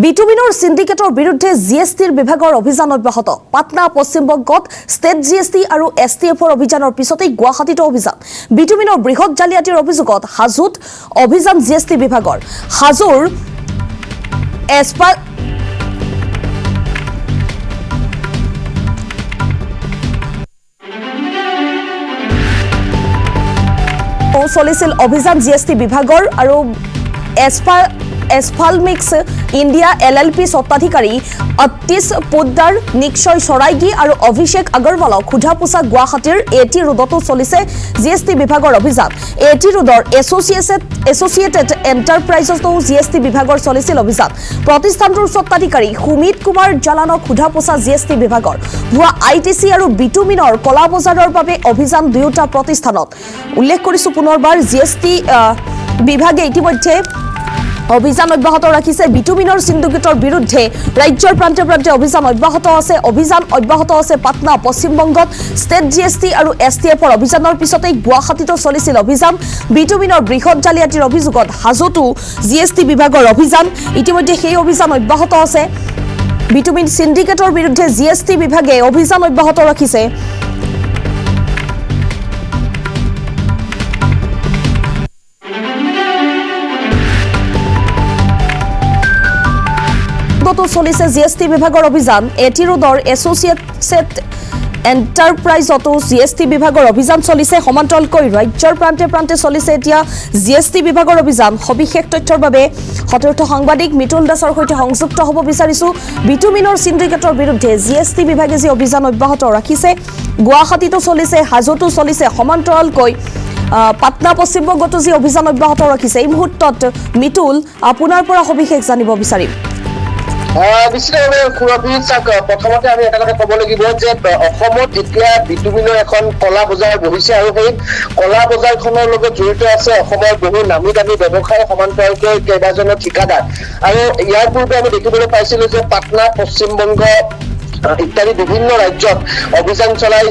বিটুমিনৰ সিন্ডিকেটৰ বিৰুদ্ধে জিএসটিৰ বিভাগৰ অভিযান অব্যাহত। পাটনা পশ্চিমবংগত ষ্টেট জিএসটি আৰু এছটিএফৰ অভিযানৰ পিছতেই গুৱাহাটীতো অভিযান। বিটুমিনৰ বৃহৎ জালিয়াতিৰ অভিযোগত হাজোত অভিযান জিএসটি বিভাগৰ। হাজোৰ চলিছিল অভিযান জিএসটি বিভাগৰ আৰু এছফালমিক্স ইণ্ডিয়া এলএলপি স্বত্বাধিকাৰী অতীশ পোদ্দাৰ, নিক্ষয় চৰাইগী আৰু অভিষেক আগৰৱালক সোধা পোছা গুৱাহাটীৰ এটি ৰোডতো চলিছে জিএসটি বিভাগৰ অভিযান। এটি ৰোডৰ এছ'চিয়েটেড এণ্টাৰপ্ৰাইজতো জিএসটি বিভাগৰ চলিছিল অভিযান। প্ৰতিষ্ঠানটোৰ স্বত্বাধিকাৰী সুমিত কুমাৰ জালানক সোধা পোছা জিএসটি বিভাগৰ। ভুৱা আইটিচি আৰু বিটুমিনৰ কলা বজাৰৰ বাবে অভিযান দুয়োটা প্ৰতিষ্ঠানত। উল্লেখ কৰিছো পুনৰবাৰ জিএসটি বিভাগে ইতিমধ্যে অভিযান অব্যাহত ৰাখিছে। বিটুমিনৰ সিন্ডিকেটৰ বিৰুদ্ধে ৰাজ্যৰ প্ৰান্তে প্ৰান্তে অভিযান অব্যাহত আছে। পাটনা পশ্চিমবংগত ষ্টেট জিএসটি আৰু এছটিএফৰ অভিযানৰ পিছতেই গুৱাহাটীতো চলিছিল অভিযান। বিটুমিনৰ বৃহৎ জালিয়াতিৰ অভিযোগত হাজোতো জিএসটি বিভাগৰ অভিযান। ইতিমধ্যে সেই অভিযান অব্যাহত আছে। বিটুমিন সিন্ডিকেটৰ বিৰুদ্ধে জিএসটি বিভাগে অভিযান অব্যাহত ৰাখিছে। চলিছে জিএসটি বিভাগৰ অভিযান। এটি ৰোডৰ এছ'চিয়েটেড এণ্টাৰপ্ৰাইজতো জিএসটি বিভাগৰ অভিযান চলিছে। সমান্তৰালকৈ ৰাজ্যৰ প্ৰান্তে প্ৰান্তে চলিছে এতিয়া জিএসটি বিভাগৰ অভিযান। সবিশেষ তথ্যৰ বাবে সতীৰ্থ সাংবাদিক মিতুল দাসৰ সৈতে সংযুক্ত হ'ব বিচাৰিছো। বিটুমিনৰ সিন্ডিকেটৰ বিৰুদ্ধে জিএসটি বিভাগে যি অভিযান অব্যাহত ৰাখিছে, গুৱাহাটীতো চলিছে, হাজোতো চলিছে, সমান্তৰালকৈ পাটনা পশ্চিমবংগতো যি অভিযান অব্যাহত ৰাখিছে, এই মুহূৰ্তত মিতুল আপোনাৰ পৰা সবিশেষ জানিব বিচাৰিম। নিশ্চিতভাৱে প্ৰথমতে আমি এটা কথা ক'ব লাগিব যে অসমত এতিয়া বিটুমিনৰ এখন কলা বজাৰ বহিছে আৰু সেই কলা বজাৰখনৰ লগত জড়িত আছে অসমৰ বহু নামী দামী ব্যৱসায়, সমান্তৰালকৈ কেইবাজনো ঠিকাদাৰ। আৰু ইয়াৰ পূৰ্বে আমি দেখিবলৈ পাইছিলো যে পাটনা, পশ্চিমবংগ ইত্যাদি বিভিন্ন ৰাজ্যত অভিযান চলাই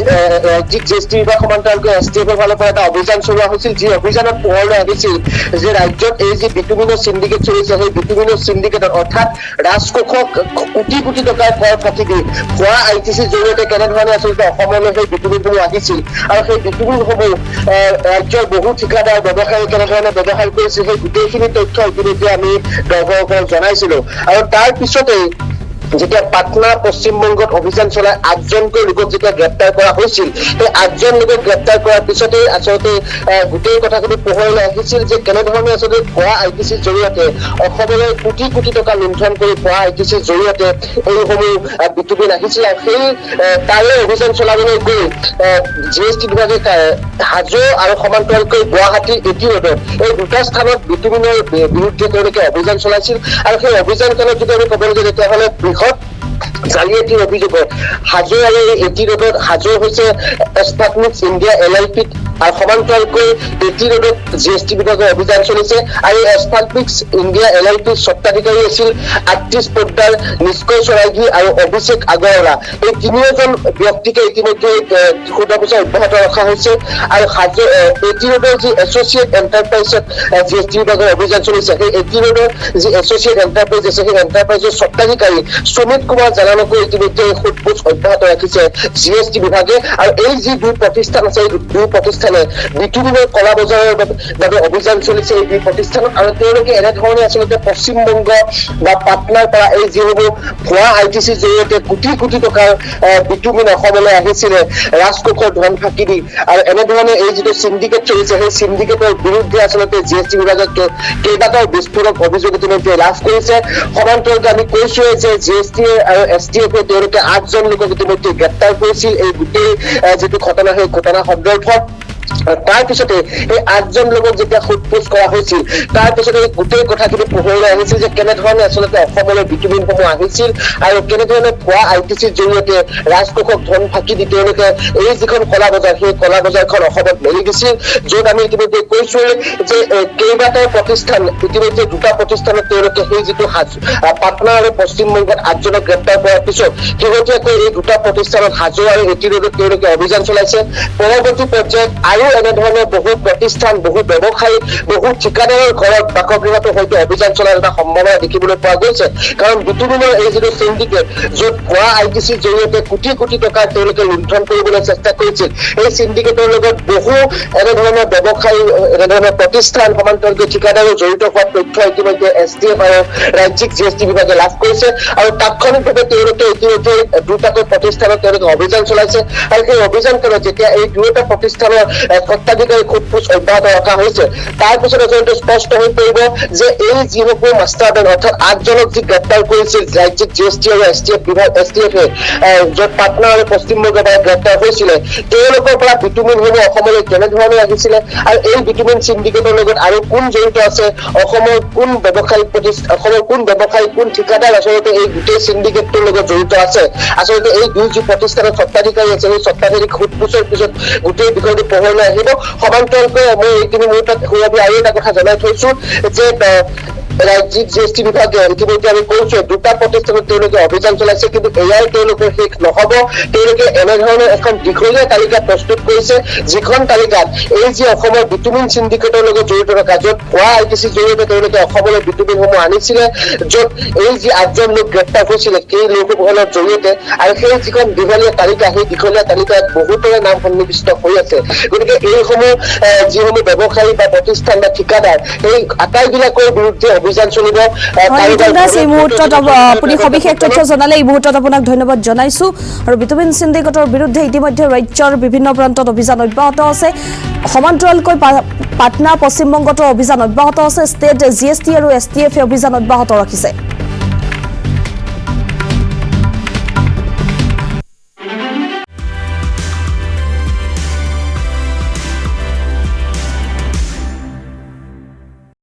ৰাজ্যিক জিএসটি বিভাগ সমান্তৰালকৈ এছটিএফৰ ফালৰ পৰা এটা অভিযান চলোৱা হৈছিল, যি অভিযানত পোহৰলৈ আহিছিল যে ৰাজ্যত এই যি বিটুমিনৰ সিন্ডিকেট চলিছে, সেই বিটুমিনৰ সিন্ডিকেটত অৰ্থাৎ ৰাজকোষক কোটি কোটি টকাৰ কৰ ফাঁকি দি ভুৱা আইটিচিৰ জৰিয়তে কেনেধৰণে আচলতে অসমলৈ সেই বিটুমিনসমূহ আহিছিল আৰু সেই বিটুমিনসমূহ ৰাজ্যৰ বহু ঠিকাদাৰ ব্যৱসায়ী কেনেধৰণে ব্যৱহাৰ কৰিছিল, সেই গোটেইখিনি তথ্য ইতিমধ্যে আমি দৰ্শকক জনাইছিলো। আৰু তাৰ পিছতেই যেতিয়া পাটনা পশ্চিমবংগত অভিযান চলাই 8জনকৈ লোকক যেতিয়া গ্ৰেপ্তাৰ কৰা হৈছিল, সেই 8জন লোকক গ্ৰেপ্তাৰ কৰাৰ পিছতেই আচলতে গোটেই কথাখিনি পোহৰলৈ আহিছিল যে কেনেধৰণে আচলতে ভুৱা আইটিচিৰ জৰিয়তে অসমলৈ কোটি কোটি টকা লুণ্ঠন কৰি ভুৱা আইটিচিৰ জৰিয়তে এইসমূহ বিটুমিন আহিছিল। আৰু সেই তাৰে অভিযান চলাবলৈ গৈ জিএসটি বিভাগে হাজো আৰু সমান্তৰালকৈ গুৱাহাটীৰ এটি ৰোডত এই দুটা স্থানত বিটুমিনৰ বিৰুদ্ধে তেওঁলোকে অভিযান চলাইছিল। আৰু সেই অভিযানখনত যদি আমি ক'বলৈ যাওঁ তেতিয়াহ'লে জালিয়াতিৰ অভিযোগত হাজো আৰু এটি ৰোডত হাজো হৈছে এছফালমিক্স ইণ্ডিয়া এলএলপি আৰু সমান্তৰালকৈ এটি ৰোডত জিএসটি বিভাগৰ অভিযান চলিছে। আৰু এছফালমিক্স ইণ্ডিয়া এলএলপিৰ স্বত্বাধিকাৰী আছিল অতীশ পোদ্দাৰ, নিক্ষয় চৰাইগী আৰু অভিষেক আগৰৱালা। এই তিনিওজন ব্যক্তিকে ইতিমধ্যে সোধা পোছা অব্যাহত ৰখা হৈছে। আৰু হাজো এটি ৰোডৰ যি এছ'চিয়েট এণ্টাৰপ্ৰাইজত জিএসটি বিভাগৰ অভিযান চলিছে, সেই এটি ৰোডৰ যি এছ'চিয়েট এণ্টাৰপ্ৰাইজ আছে, সেই এণ্টাৰপ্ৰাইজৰ স্বত্বাধিকাৰী সুমিত কুমাৰ জালানকো ইতিমধ্যে সোধপোছ অব্যাহত ৰাখিছে জিএসটি বিভাগে। আৰু এই যি দুই প্ৰতিষ্ঠান আছে, এই দুই প্ৰতিষ্ঠানে বিটুমিনৰ কলা বজাৰৰ বাবে অভিযান চলিছে এই দুই প্ৰতিষ্ঠানত। আৰু তেওঁলোকে এনেধৰণে আচলতে পশ্চিমবংগ বা পাটনাৰ পৰা এই যিসমূহ ভুৱা আইটিচিৰ জৰিয়তে কোটি কোটি টকাৰ বিটুমিন অসমলৈ আহিছিলে ৰাজকোষৰ ধন ফাঁকি দি, আৰু এনেধৰণে এই যিটো সিন্ডিকেট চলিছে, সেই সিন্ডিকেটৰ বিৰুদ্ধে আচলতে জিএসটি বিভাগে কেইবাটাও বিস্ফোৰক অভিযোগ ইতিমধ্যে লাভ কৰিছে। সমান্তৰালকৈ আমি কৈছোৱে যে জিএসটি আৰু এছটিএফে তেওঁলোকে 8জন লোকক ইতিমধ্যে গ্ৰেপ্তাৰ কৰিছিল এই গোটেই যিটো ঘটনা, সেই ঘটনা সন্দৰ্ভত। তাৰ পিছতে এই 8জন লোকক যেতিয়া সোধপোছ কৰা হৈছিল, তাৰ পিছতে গোটেই কথাখিনি পোহৰলৈ আহিছিল যে কেনেধৰণে আচলতে অসমলৈ বিটুমিনসমূহ আহিছিল আৰু কেনেধৰণে ভুৱা আইটিচিৰ জৰিয়তে ৰাজকোষক ধন ফাঁকি দি তেওঁলোকে এই যিখন কলা বজাৰ, সেই কলা বজাৰখন অসমত মেলি দিছিল। য'ত আমি ইতিমধ্যে কৈছোৱে যে কেইবাটাও প্ৰতিষ্ঠান, ইতিমধ্যে দুটা প্ৰতিষ্ঠানত তেওঁলোকে সেই যিটো পাটনা আৰু পশ্চিমবংগত 8জনক গ্ৰেপ্তাৰ কৰাৰ পিছত শেহতীয়াকৈ এই দুটা প্ৰতিষ্ঠানত হাজো আৰু এটি ৰোডত তেওঁলোকে অভিযান চলাইছে। পৰৱৰ্তী পৰ্যায়ত আৰু আৰু এনেধৰণৰ বহু প্ৰতিষ্ঠান, বহু ব্যৱসায়ী, বহু ঠিকাদাৰৰ ঘৰত বাসগৃহতো হয়তো অভিযান চলাৰ এটা সম্ভাৱনা দেখিবলৈ পোৱা গৈছে। কাৰণ বিটুমিনৰ এই যিটো চিণ্ডিকেট, য'ত ভুৱা ITCৰ জৰিয়তে কোটি কোটি টকা তেওঁলোকে লুণ্ঠন কৰিবলৈ চেষ্টা কৰিছিল, এই চিণ্ডিকেটৰ লগত বহু এনেধৰণৰ ব্যৱসায়ী, এনেধৰণৰ প্ৰতিষ্ঠান, সমান্তৰালকৈ ঠিকাদাৰো জড়িত হোৱাৰ তথ্য ইতিমধ্যে STF আৰু ৰাজ্যিক GST বিভাগে লাভ কৰিছে। আৰু তাৎক্ষণিকভাৱে তেওঁলোকে ইতিমধ্যে দুটাকৈ প্ৰতিষ্ঠানত তেওঁলোকে অভিযান চলাইছে। আৰু সেই অভিযান কালত যেতিয়া এই দুয়োটা প্ৰতিষ্ঠানৰ স্বত্বাধিকাৰী সোধপোছ অব্যাহত ৰখা হৈছে, তাৰ পিছত আচলতে স্পষ্ট হৈ পৰিব যে এই যিসকল মাষ্টাৰবেণ্ড, অৰ্থাৎ 8জনক যি গ্ৰেপ্তাৰ কৰিছিল ৰাজ্যিক GST আৰু STFে, য'ত পাটনা আৰু পশ্চিমবংগৰ পৰা গ্ৰেপ্তাৰ হৈছিলে, তেওঁলোকৰ পৰা বিটুমিনসমূহ অসমলৈ কেনেধৰণে আহিছিলে আৰু এই বিটুমিন চিণ্ডিকেটৰ লগত আৰু কোন জড়িত আছে, অসমৰ কোন ব্যৱসায়ী, কোন ঠিকাদাৰ আচলতে এই গোটেই চিণ্ডিকেটটোৰ লগত জড়িত আছে, আচলতে এই দুই যি প্ৰতিষ্ঠানৰ স্বত্বাধিকাৰী আছে, সেই স্বত্বাধিকাৰীক সোধপোছৰ পিছত গোটেই বিষয়টো পোহৰলৈ আহিব। সমান্তৰালকৈ মই এইখিনি মুহূৰ্তত সুৰভি আৰু এটা কথা জনাই থৈছো যে ৰাজ্যিক GST বিভাগে ইতিমধ্যে আমি কৈছো দুটা প্ৰতিষ্ঠানত তেওঁলোকে অভিযান চলাইছে, কিন্তু এয়াই তেওঁলোকৰ শেষ নহব। তেওঁলোকে এনেধৰণৰ এখন দীঘলীয়া তালিকা প্ৰস্তুত কৰিছে, যিখন তালিকাত এই যি অসমৰ বিটুমিন চিণ্ডিকেটৰ লগত জড়িত থকা, য'ত ভুৱা ITCৰ জৰিয়তে তেওঁলোকে অসমলৈ বিটুমিনসমূহ আনিছিলে, য'ত এই যি 8জন লোক গ্ৰেপ্তাৰ হৈছিলে সেই লোকসকলৰ জৰিয়তে, আৰু সেই যিখন দীঘলীয়া তালিকা, সেই দীঘলীয়া তালিকাত বহুতৰে নাম সন্নিৱিষ্ট হৈ আছে। গতিকে এইসমূহ যিসমূহ ব্যৱসায়ী বা প্ৰতিষ্ঠান বা ঠিকাদাৰ, এই আটাইবিলাকৰ বিৰুদ্ধে অভিযান চলিব। এই মুহূৰ্তত আপুনি সবিশেষ তথ্য জনালে, এই মুহূৰ্তত আপোনাক ধন্যবাদ জনাইছো। আৰু বিটুমিন চিণ্ডিকেটৰ বিৰুদ্ধে ইতিমধ্যে ৰাজ্যৰ বিভিন্ন প্ৰান্তত অভিযান অব্যাহত আছে। সমান্তৰালকৈ পাটনা, পশ্চিমবংগতো অভিযান অব্যাহত আছে। ষ্টেট GST আৰু STFে অভিযান অব্যাহত ৰাখিছে।